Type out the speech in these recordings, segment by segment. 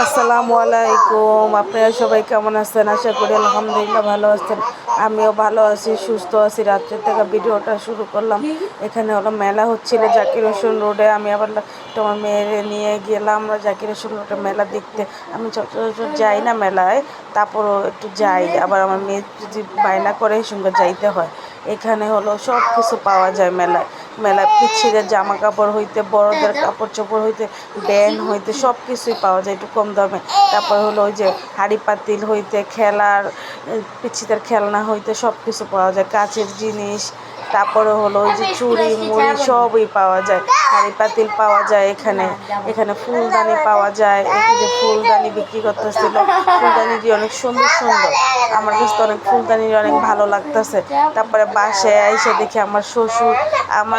আসসালামু আলাইকুম। আপনারা সবাই কেমন আছেন? আশা করি আলহামদুলিল্লাহ ভালো আছেন। আমিও ভালো আছি, সুস্থ আছি। রাত্রে থেকে ভিডিওটা শুরু করলাম। এখানে হলো মেলা হচ্ছিল জাকির হোসেন রোডে। আমি আবার তোমার মেয়েরে নিয়ে গেলাম জাকির হোসেন রোডে মেলা দেখতে। আমি সচরাচর যাই না মেলায়, তারপরও একটু যাই। আবার আমার মেয়ে যদি বায়না করে সঙ্গে যাইতে হয়। এখানে হলো সব কিছু পাওয়া যায় মেলায়। মেলায় পিচ্ছিদের জামা কাপড় হইতে, বড়দের কাপড় চোপড় হইতে, ব্যান্ড হইতে সব কিছুই পাওয়া যায় একটু কম দামে। তারপর হলো ওই যে হাঁড়ি পাতিল হইতে, খেলার পিচ্ছিদের খেলনা হইতে সব কিছু পাওয়া যায়, কাচের জিনিস। তারপরে হলো ওই যে চুড়ি মুড়ি সবই পাওয়া যায়, হাঁড়ি পাতিল পাওয়া যায়। এখানে এখানে ফুলদানি পাওয়া যায়। এই যে ফুলদানি বিক্রি করতেছিল, ফুলদানিটি অনেক সুন্দর সুন্দর। আমার কাছে তো অনেক ফুলদানি অনেক ভালো লাগতেছে। তারপরে বাসায় এসে দেখি আমার শ্বশুর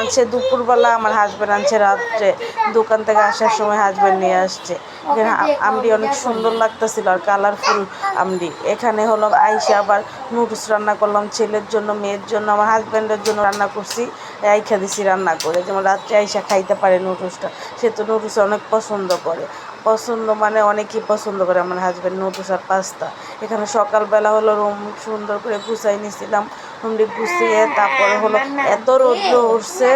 আনছে দুপুরবেলা, আমার হাজব্যান্ড আনছে রাত্রে। দোকান থেকে আসার সময় হাজব্যান্ড নিয়ে আসছে। এখানে আমড়ি অনেক সুন্দর লাগতেছিল আর কালারফুল আমড়ি। এখানে হলো আইসে আবার নুডলস রান্না করলাম ছেলের জন্য, মেয়ের জন্য, আমার হাজব্যান্ডের জন্য রান্না করছি। রাইখা দিছি রান্না করে, যেমন রাত্রে আইসা খাইতে পারে নুডলসটা। সে তো নুডলস অনেক পছন্দ করে। পছন্দ মানে অনেকই পছন্দ করে আমার হাজব্যান্ড নুডলস আর পাস্তা। এখানে সকালবেলা হলো রুম সুন্দর করে গুছাই নিয়েছিলাম। রুমটি গুছিয়ে তারপরে হলো এত রৌদ্র উঠছে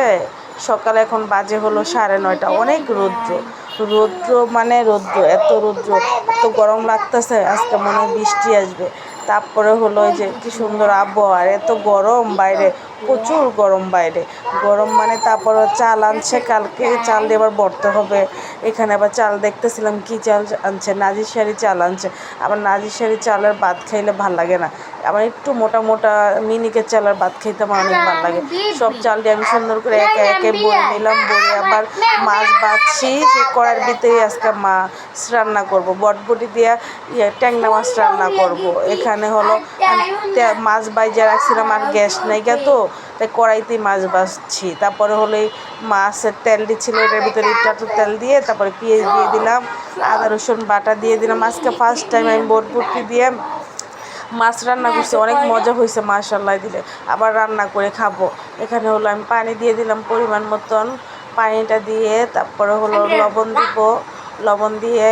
সকালে, এখন বাজে হলো 9:30। অনেক রৌদ্র, রৌদ্র মানে রৌদ্র, এত রৌদ্র, এত গরম লাগতেছে। আজকে মনে হয় বৃষ্টি আসবে। তারপরে হলো এই যে কি সুন্দর আবহাওয়া, আর এত গরম বাইরে, প্রচুর গরম বাইরে। গরম মানে তারপরে চাল আনছে, কালকে চাল দিয়ে আবার ভরতে হবে। এখানে আবার চাল দেখতেছিলাম কি চাল আনছে, নাজিরশাড়ি চাল আনছে। আবার নাজিরশাড়ি চালের ভাত খাইলে ভাল লাগে না, আমার একটু মোটা মোটা মিনিকের চালের ভাত খাইতে আমার অনেক ভালো লাগে। সব চাল দিয়ে আমি সুন্দর করে একে একে বয়ে নিলাম। বয়ে আবার মাছ বাছছি, সে কড়াইয়ের ভিতরেই আজকে মাছ রান্না করব, বটবটি দিয়ে ট্যাংরা মাছ রান্না করব। এখানে হলো মাছ বাইজা রাখছিলাম, আর গ্যাস নাই গা, তো তাই কড়াইতেই মাছ বাছছি। তারপরে হলো এই মাছের তেল দিচ্ছিল, এটার ভিতরে একটু তেল দিয়ে তারপরে পেঁয়াজ দিয়ে দিলাম, আদা রসুন বাটা দিয়ে দিলাম। আজকে ফার্স্ট টাইম আমি বটবটি দিয়ে মাছ রান্না করছি, অনেক মজা হয়েছে মাশাআল্লাহ দিলে। আবার রান্না করে খাবো। এখানে হলো আমি পানি দিয়ে দিলাম পরিমাণ মতন। পানিটা দিয়ে তারপরে হলো লবণ দিব। লবণ দিয়ে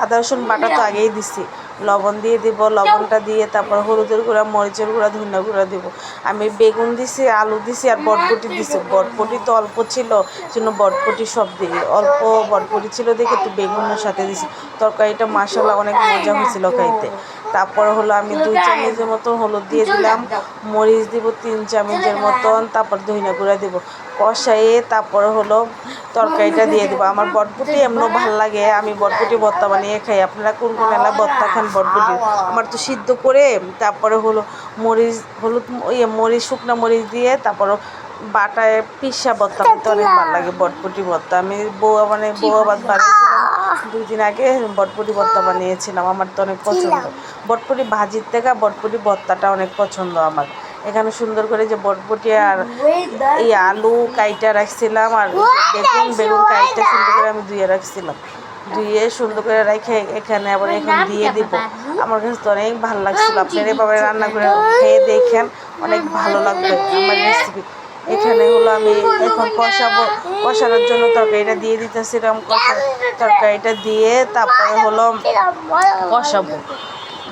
আদা রসুন বাটা তো আগেই দিছি, লবণ দিয়ে দিব। লবণটা দিয়ে তারপর হলুদের গুঁড়া, মরিচের গুঁড়া, ধনিয়া গুঁড়া দিব। আমি বেগুন দিছি, আলু দিছি আর বটবটি দিছি। বটবটি তো অল্প ছিল, জন্য বটবটি সব দিই। অল্প বটবটি ছিল দেখে একটু বেগুনের সাথে দিছি। তরকারিটা মাশাআল্লাহ অনেক মজা হয়েছিল খাইতে। তারপরে হলো আমি 2 চামচের মতন হলুদ দিয়ে দিলাম, মরিচ দিব 3 চামচের মতন, তারপর ধনিয়া গুঁড়া দিব। কষাইয়ে তারপরে হলো তরকারিটা দিয়ে দেবো। আমার বটবটি এমনও ভাল লাগে, আমি বটবটি ভর্তা বানিয়ে খাই। আপনারা কোন কোন এলাকায় ভর্তা খান বটবটি? আমার তো সিদ্ধ করে তারপরে হলো মরিচ, হলুদ, মরিচ, শুকনো মরিচ দিয়ে তারপর বাটায় পিসা ভর্তা খেতে অনেক ভালো লাগে। বটবটি ভর্তা আমি বউয়া ভাত বানিয়েছিলাম 2 দিন আগে, বটবটি ভর্তা বানিয়েছিলাম। আমার তো অনেক পছন্দ বটবটি ভাজির থেকে, বটবটি ভর্তাটা অনেক পছন্দ আমার। এখানে সুন্দর করে যে বটবটি আর এই আলু কাইটা রাখছিলাম, আর বেগুন কাইটা সুন্দর করে আমি ধুয়ে রাখছিলাম। ধুয়ে সুন্দর করে রেখে এখানে আবার এখন দিয়ে দিব। আমার কাছে তো অনেক ভালো লাগছিল। আপনারা এভাবে রান্না করে খেয়ে দেখেন, অনেক ভালো লাগবে আমার রেসিপি। এখানে হলো আমি এখন কষাবো, কষানোর জন্য তরকারিটা দিয়ে দিতেছিলাম। তরকারিটা দিয়ে তারপরে হলো কষাবো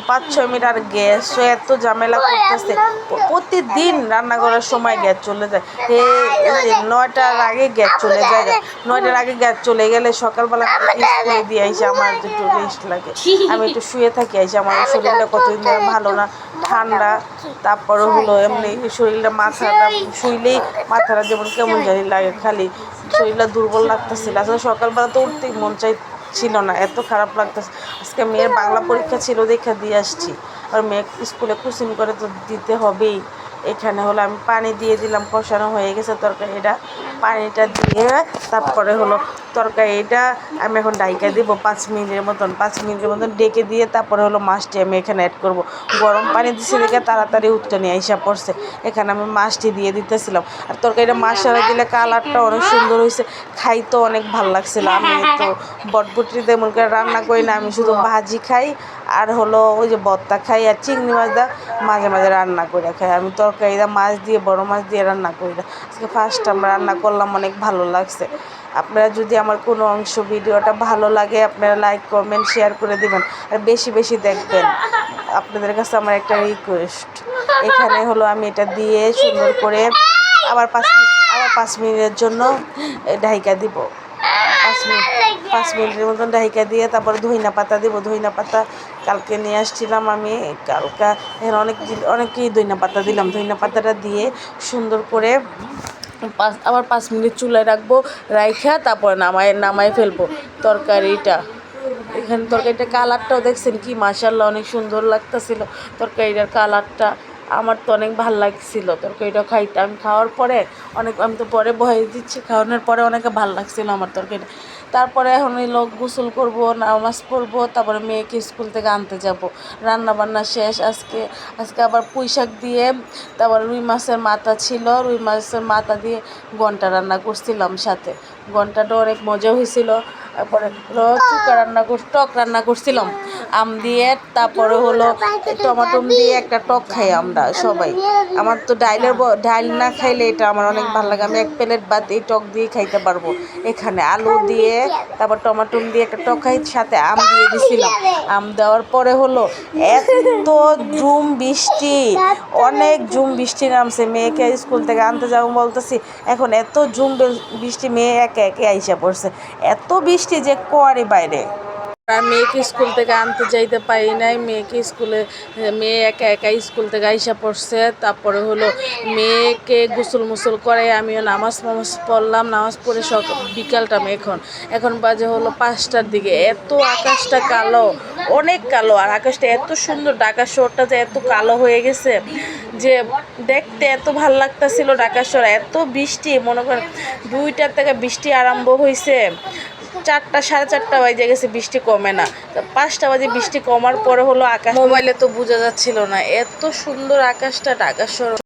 5-6 মিনিট। আর গ্যাসও এত ঝামেলা করতেছে, প্রতিদিন রান্না করার সময় গ্যাস চলে যায়। 9টার আগে গ্যাস চলে যায়, 9টার আগে গ্যাস চলে গেলে সকালবেলা স্কুলে দিয়ে আইসে আমার একটু রেস্ট লাগে, আমি একটু শুয়ে থাকি। আইসে আমার শরীরটা কতদিন ধরে ভালো না, ঠান্ডা। তারপরে হলো এমনি শরীরটা, মাথাটা শুইলেই মাথাটা যেমন কেমন জানি লাগে, খালি শরীরটা দুর্বল লাগতেছিল। আসলে সকালবেলা তো উঠতেই মন ছিল না, এত খারাপ লাগতেছে। আজকে মেয়ের বাংলা পরীক্ষা ছিল, দেখা দিয়ে আসছি। আর মেয়ে স্কুলে কোচিং করে তো দিতে হবেই। এখানে হলো আমি পানি দিয়ে দিলাম, কষানো হয়ে গেছে তরকারিটা। পানিটা দিয়ে তারপরে হলো তরকারিটা আমি এখন ডাইকা দিব 5 মিনিটের মতন। 5 মিনিটের মতন ডেকে দিয়ে তারপরে হলো মাছটি আমি এখানে অ্যাড করব। গরম পানি দিছি দেখে তাড়াতাড়ি উঠতে নিয়ে আইসা পড়ছে। এখানে আমি মাছটি দিয়ে দিতেছিলাম। আর তরকারিটা মাছটা দিলে কালারটা অনেক সুন্দর হয়েছে, খাইতেও অনেক ভালো লাগছিল। আমি তো বটবটি তেমন করে রান্না করি না, আমি শুধু ভাজি খাই আর হলো ওই যে ভর্তা খাই, আর চিংড়ি মাছটা মাঝে মাঝে রান্না করে খাই। আমি তরকারিটা মাছ দিয়ে, বড় মাছ দিয়ে রান্না করি না। আজকে ফার্স্ট টাইম রান্না করলাম, অনেক ভালো লাগছে। আপনারা যদি আমার কোনো অংশ ভিডিওটা ভালো লাগে আপনারা লাইক কমেন্ট শেয়ার করে দিবেন আর বেশি বেশি দেখবেন। আপনাদের কাছে আমার একটা রিকোয়েস্ট। এখানে হলো আমি এটা দিয়ে সুন্দর করে আবার 5 মিনিটের জন্য ঢাইকা দিব। 5 মিনিটের মতন ঢাইকা দিয়ে তারপরে ধইনা পাতা দিব। ধইনা পাতা কালকে নিয়ে আসছিলাম আমি, কালকা এখানে অনেকই ধইনা পাতা দিলাম। ধইনা পাতাটা দিয়ে সুন্দর করে আবার 5 মিনিট চুলায় রাখবো, রাইখা তারপরে নামায় ফেলবো তরকারিটা। এখানে তরকারিটা কালারটাও দেখছেন কি মাশাআল্লাহ অনেক সুন্দর লাগতেছিল তরকারিটার কালারটা। আমার তো অনেক ভালো লাগছিল তরকারিটা খাইতে। আমি খাওয়ার পরে আমি তো পরে বয়ে দিচ্ছি, খাওয়ানোর পরে অনেক ভালো লাগছিল আমার তরকারিটা। তারপরে এখন এই লোক গোসল করবো, নামাজ পড়বো, তারপরে মেয়েকে স্কুল থেকে আনতে যাব। রান্না বান্না শেষ। আজকে আবার পুঁই শাক দিয়ে, তারপর রুই মাছের মাথা ছিল, রুই মাছের মাথা দিয়ে ঘন্টা রান্না করছিলাম সাথে। ঘন্টাটা অনেক মজা হয়েছিল। তারপরে টক রান্না করছিলাম আম দিয়ে। তারপরে হলো টমাটো দিয়ে একটা টক খাই আমরা সবাই। আমার তো ডাইল না খাইলে এটা আমার অনেক ভালো লাগে। আমি 1 প্লেট ভাত এই টক দিয়ে খাইতে পারবো। এখানে আলু দিয়ে তারপর টমাটো দিয়ে একটা টক খাই, সাথে আম দিয়ে দিছিলাম। আম দেওয়ার পরে হলো এত অনেক ঝুম বৃষ্টি নামছে। মেয়েকে স্কুল থেকে আনতে যাবো বলতেছি, এখন এত ঝুম বৃষ্টি, মেয়ে একে একে আইসা পড়ছে। এত বৃষ্টি যে কোয়ারি বাইরে। আর মেয়েকে স্কুল থেকে আনতে যাইতে পারি নাই। মেয়ে একা একা স্কুল থেকে আইসা পড়ছে। তারপরে হলো মেয়েকে গোসল মুসল করে আমিও নামাজ পড়লাম। নামাজ পড়ে বিকাল টাইম এখন বাজে হলো 5টার দিকে। এত আকাশটা কালো, অনেক কালো। আর আকাশটা এত সুন্দর, ঢাকা শহরটা যে এত কালো হয়ে গেছে যে দেখতে এত ভাল লাগতেছিল। ঢাকা শহর এত বৃষ্টি, মনে করেন 2টার থেকে বৃষ্টি আরম্ভ হয়েছে, 4টা 4:30 বাজে গেছে, বৃষ্টি কমে না। 5টা বাজে বৃষ্টি কমার পরে হলো আকাশ, মোবাইলে তো বোঝা যাচ্ছিল না, এত সুন্দর আকাশটা ঢাকা শহর।